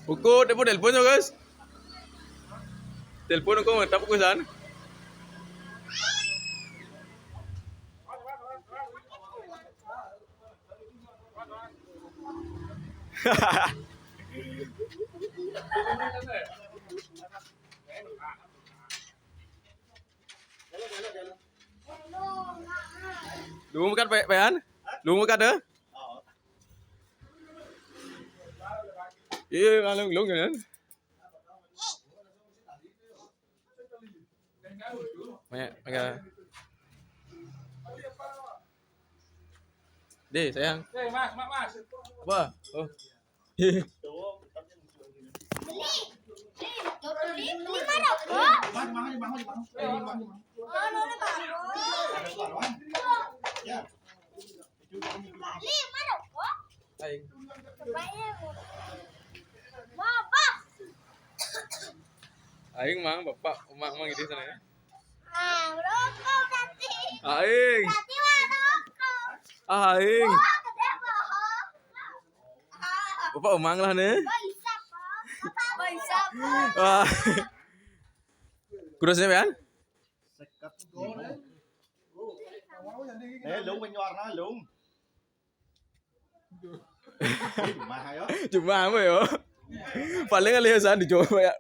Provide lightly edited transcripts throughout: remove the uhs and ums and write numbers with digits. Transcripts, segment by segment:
Buku, dia pun telepon jo guys. Telepon aku ngetap buku sana. Lu makan pean? Lu makan deh? Iya, ngalung lung kan? Maya. Deh, sayang. Mas. Apa? Oh. Aing mang bapak emak mang gitu sana ya. Rokok nanti. Aing. Nanti mah rokok. Aing. Oh, gede bohong. Bapak emang lah nih. Bisa, Pak. Bisa, Pak. Wah. Kurusnya pean? Lung bên nhọt lung. Mà hay đó. Cuma apa ya? Paling aliasan dicoba ya.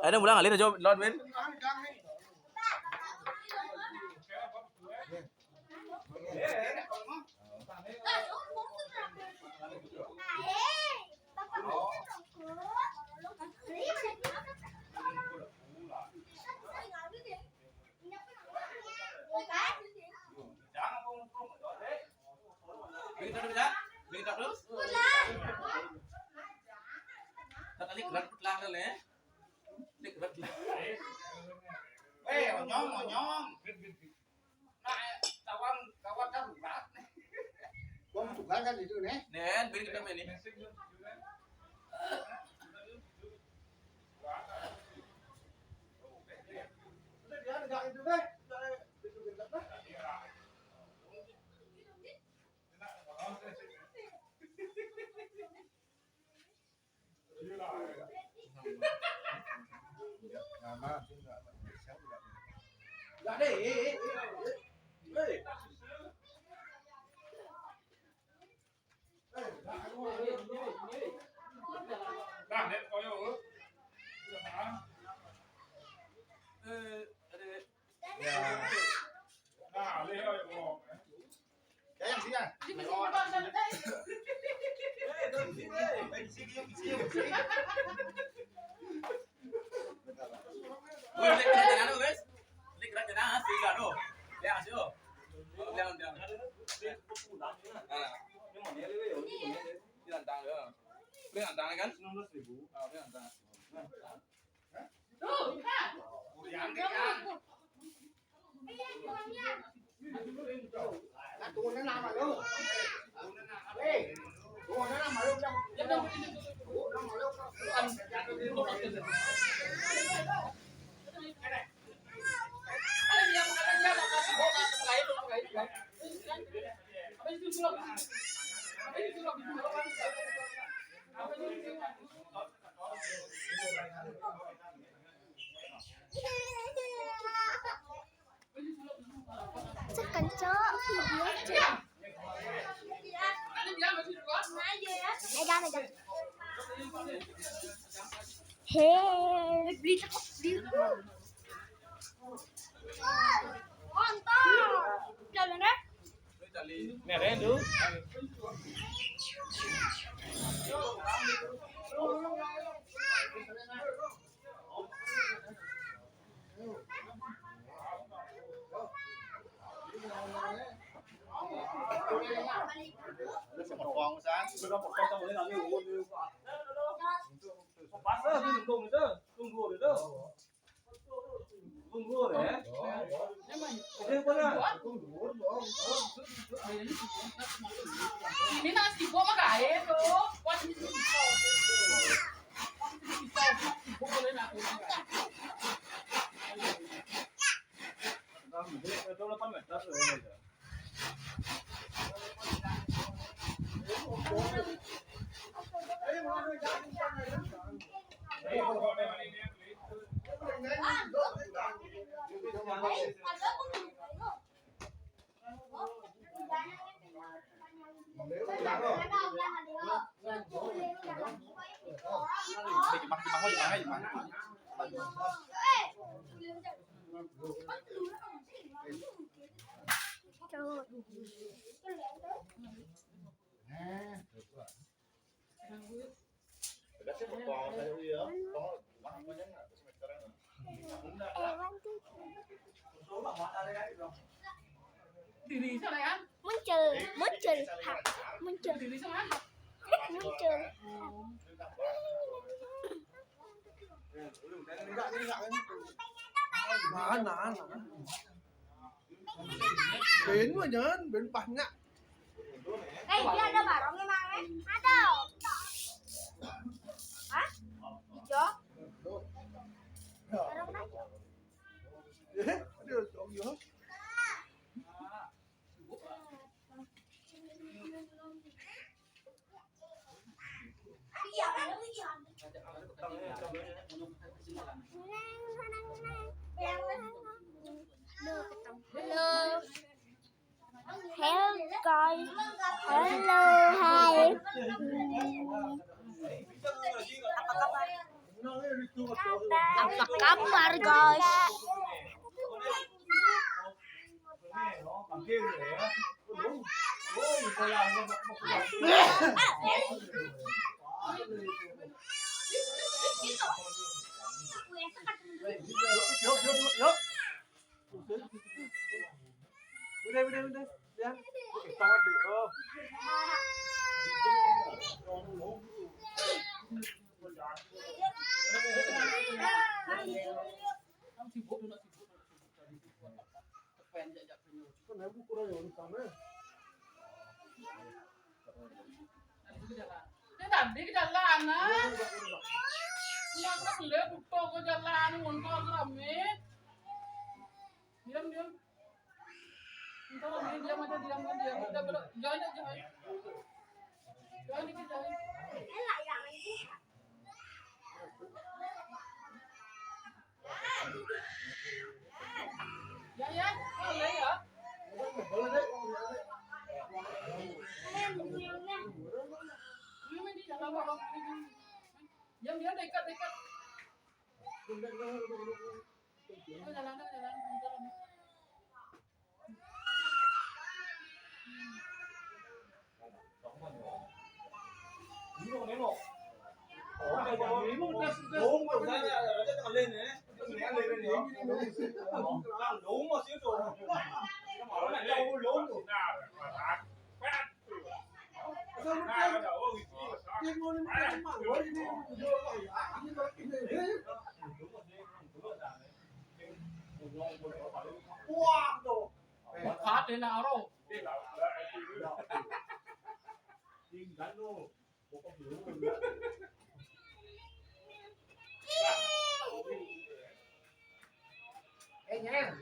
Ada pulang kali coba lawan Ben. Monyong. Kawan kan berat. Gua masukkan kan itu nih. Nen, Ben kita main ini. Dạ đi. Cái gì à? Beli antang kan? 19.000. Ah, beli antang. Tụi nó nằm ở đâu? Ê, tụi nó nằm ở đâu đâu? Nằm ở đâu? Chắc kencok video. Megang. Hei, beli tekuk diriku. Mantap. Jalan deh. Nè đấy đúng. Một con sáng. Ini nasi gua mah gak tuh. Diri sao này ăn? Muncul hak muncul Diri sao ăn? muncul Nah. Bến mà nhớ, bến bánh ạ. dia ada barang memang ada hah hijau barang aja Được, chỗ nhớ. Hello. Hello guys. Hello hi. Apa kabar guys? Bên đây. Đi ăn. Cái to đi. Con này buku dah yang sama. Cái tadi ke jalan ah. Nggak kelihatan buto ke jalan ngontor rame. Diam. Ntar rame diam aja diam. Udah belok. Jangan. Jangan dikit jangan. Ya, boleh ya. Ini di dalam apa? Diam dekat. Jalan. Khát thế nào đâu? nha.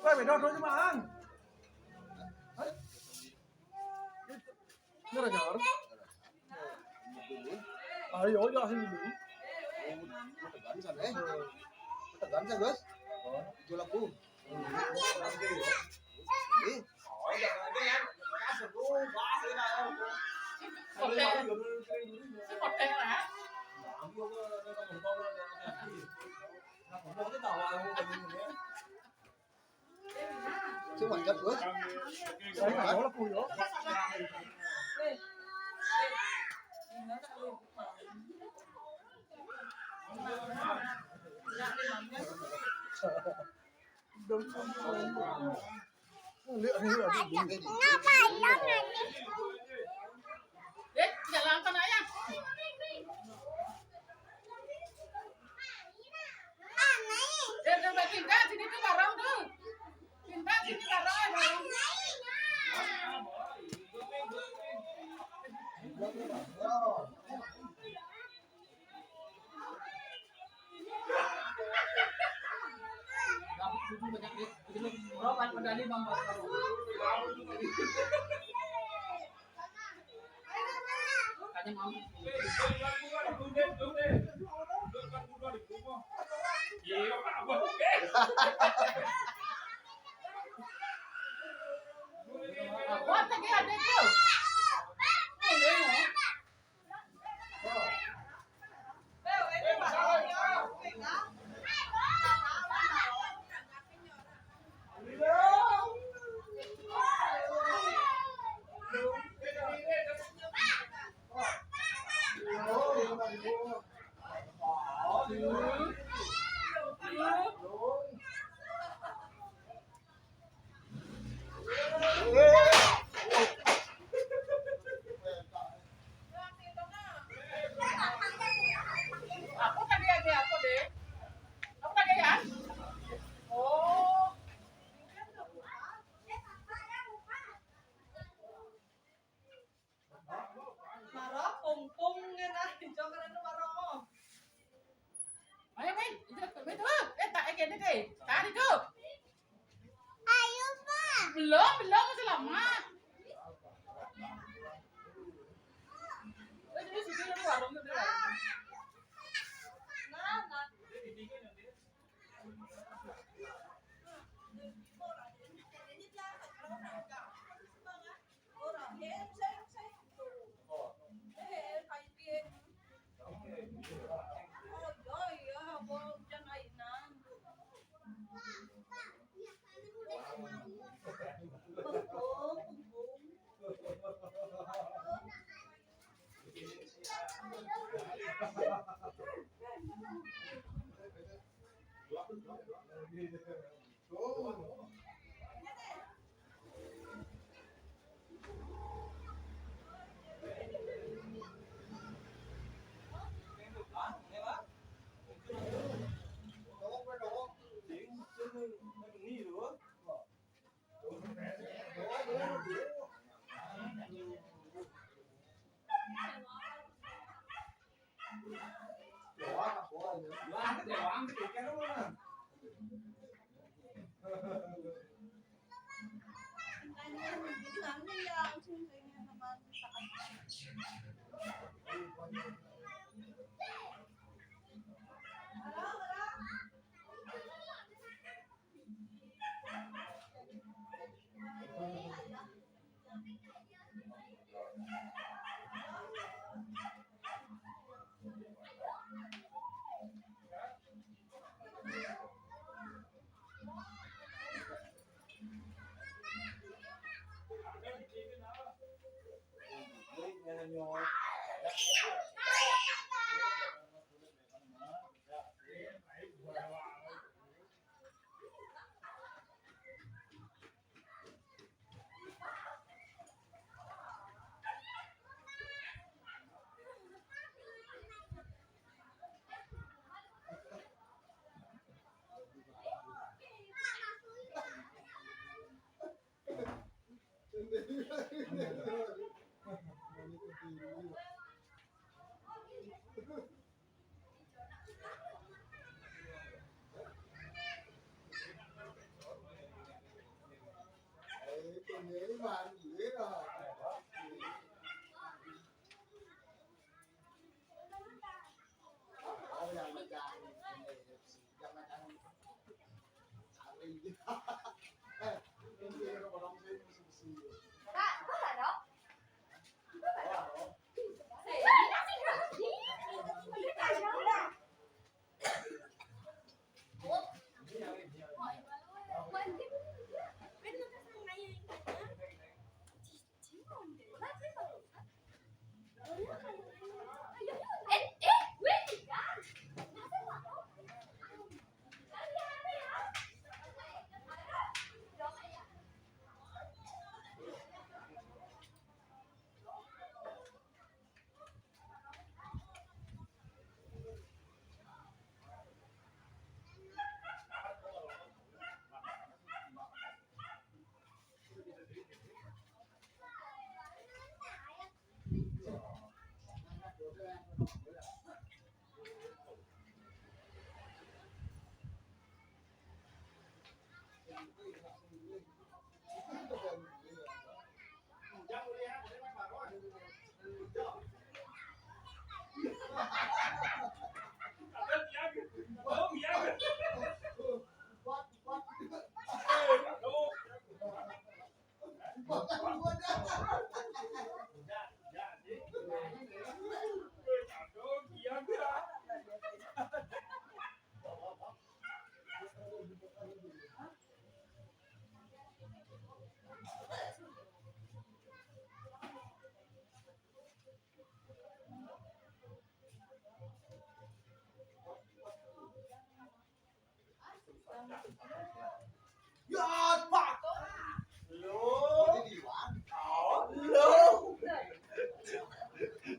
Quay phải đo thôi chứ mà ăn. Rất là nhỏ đó. Yếu cho hình đủ. Tegan saya guys. Jual aku. Sức khỏe hả? Đấy là nó là cùi đó. Đúng không? Liệu hình là đúng. Nó phải nó này. Đấy, giờ làm con ấy à? Để mày tìm ra thì đi cái bà rau thôi. Tìm ra thì đi bà rau rồi. Quát cái kia đi chứ. Aku tadi aja apa deh? Aku tadi ya? Oh. Marah pung nghe này cho cái này nó marah. Ayo, Min. Itu, tak kayak gini deh. Tadi tuh. Ayo, Pak. Belum masih lama. Ini sih di warung tuh. Nah, nah.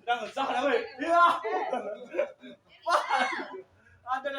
đang ở xa đó mày wah ada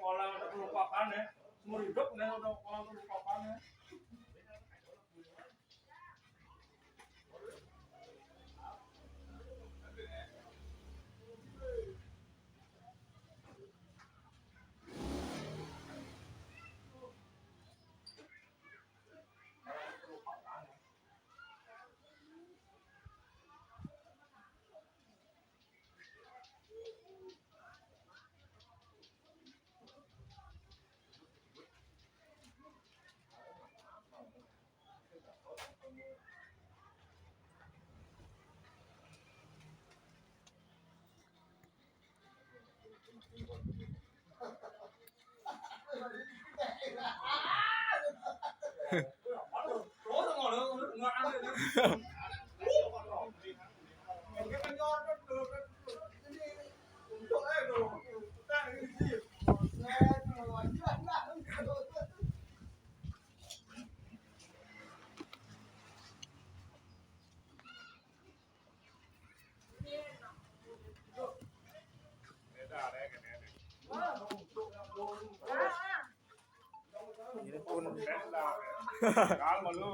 orang terlupakan ya, semua hidup nih orang terlupakan ya. Ini pun Calma lu.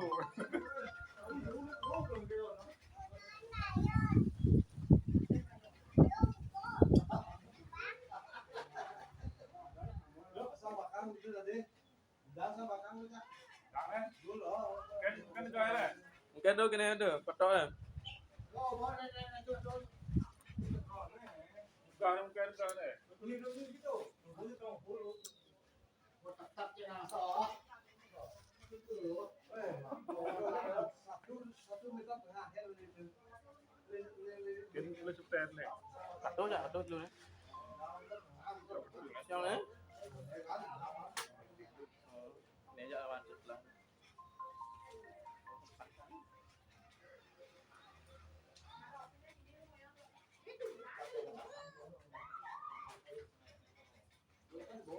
mungkin tuh kena ada petok ya. Cắt luôn đấy. Sao đấy? Để cho bạn chụp lại. Nó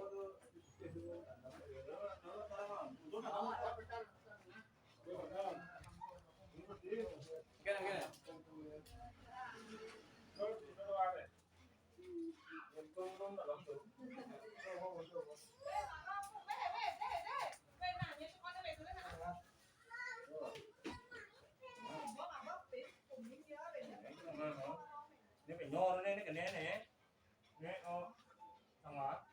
phải nhô nó lên cái né này né thằng đó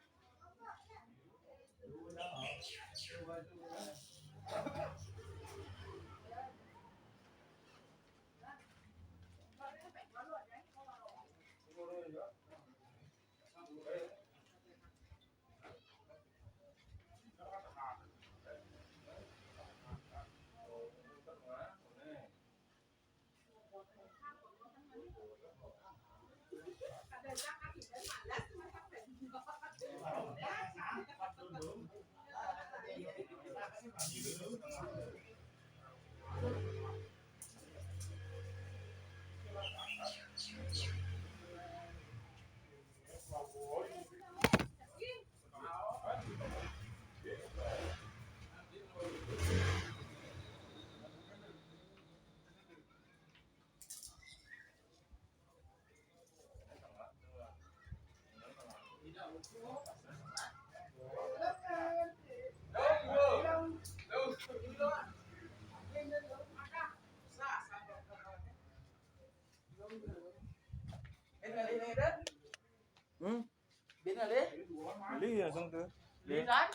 Biết là đấy. lý là xong chưa Biết đấy.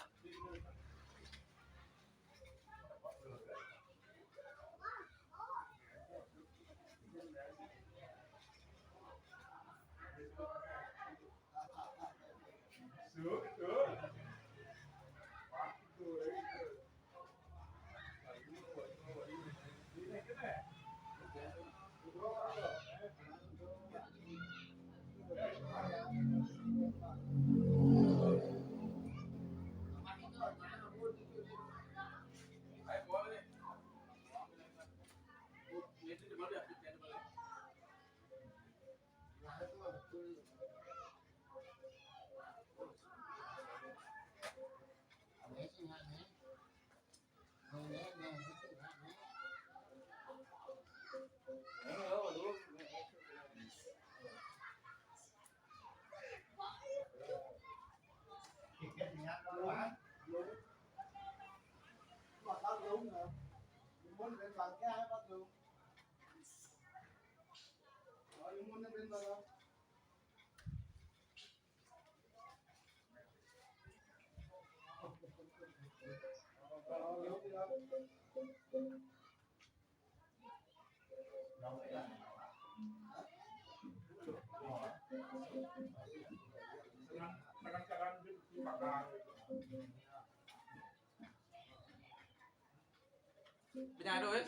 Bây giờ đâu ấy?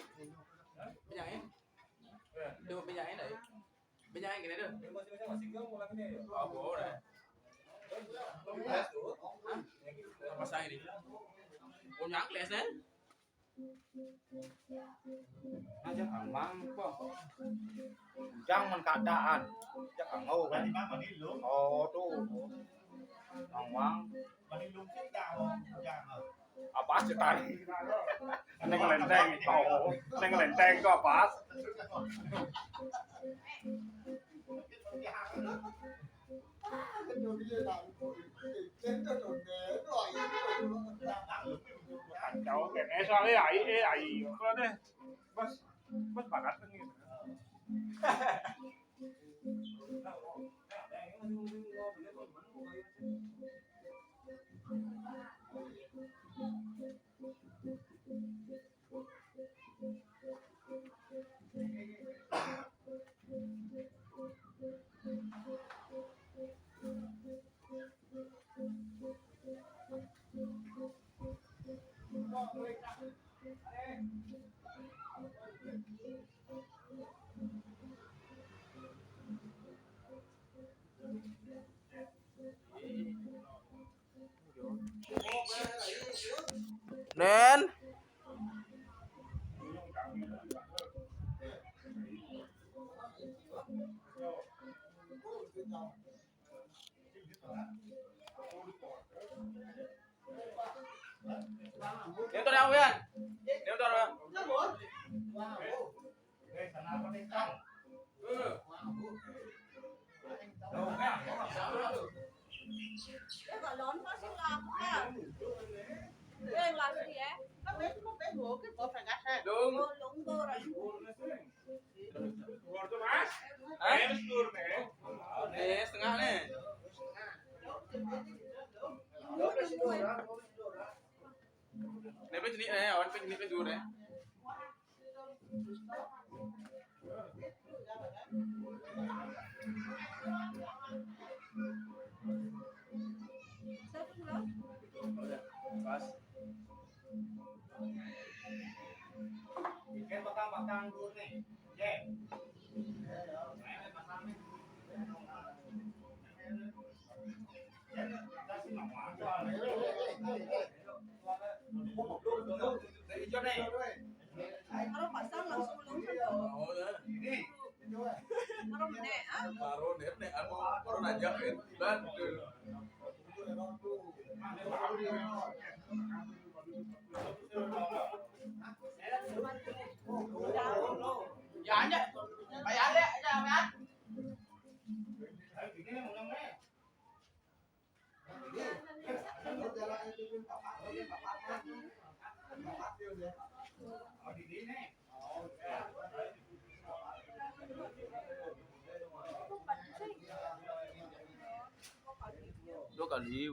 Bây giờ ấy? Đưa bây giờ ấy đấy. Bây giờ anh cái đấy được. Bố này. Apa saya ini? Punya kelas kan? aja mang kok jangan keadaan jangan ngâu Bạn đi mang mà đi lúm, tuh mang mà đi lúm chết đau mà. apa sih tadi neng lenteng neng lenteng kok apa cháu cái né sang cái ấy con đấy bất bản đất như Nen. tao Uyên. Nếu tao rồi. Nó muốn. Đây sana apa nih tang? Ừ. Đâu cái Cái gọi lớn quá xin lo à. Cái là gì vậy? Nó bé ngủ cái cổ phải gắt ha. Đúng. Cô lúng cô rồi. Hả? Nih, setengah nih. Này bên sini này, awan bên sini bên dulu này. Sao không lớn? Pas. Bikin batang-batang dulu nih. Ye. Đây hijau nih. Nó phải sang là xuống lúng sang rồi. Oh ya. Ini. Nó nè á. Baru deh, nih, baru najak kan. Dan. Dạ nhá. Mày ăn đấy, ra mày ăn. Dua kali.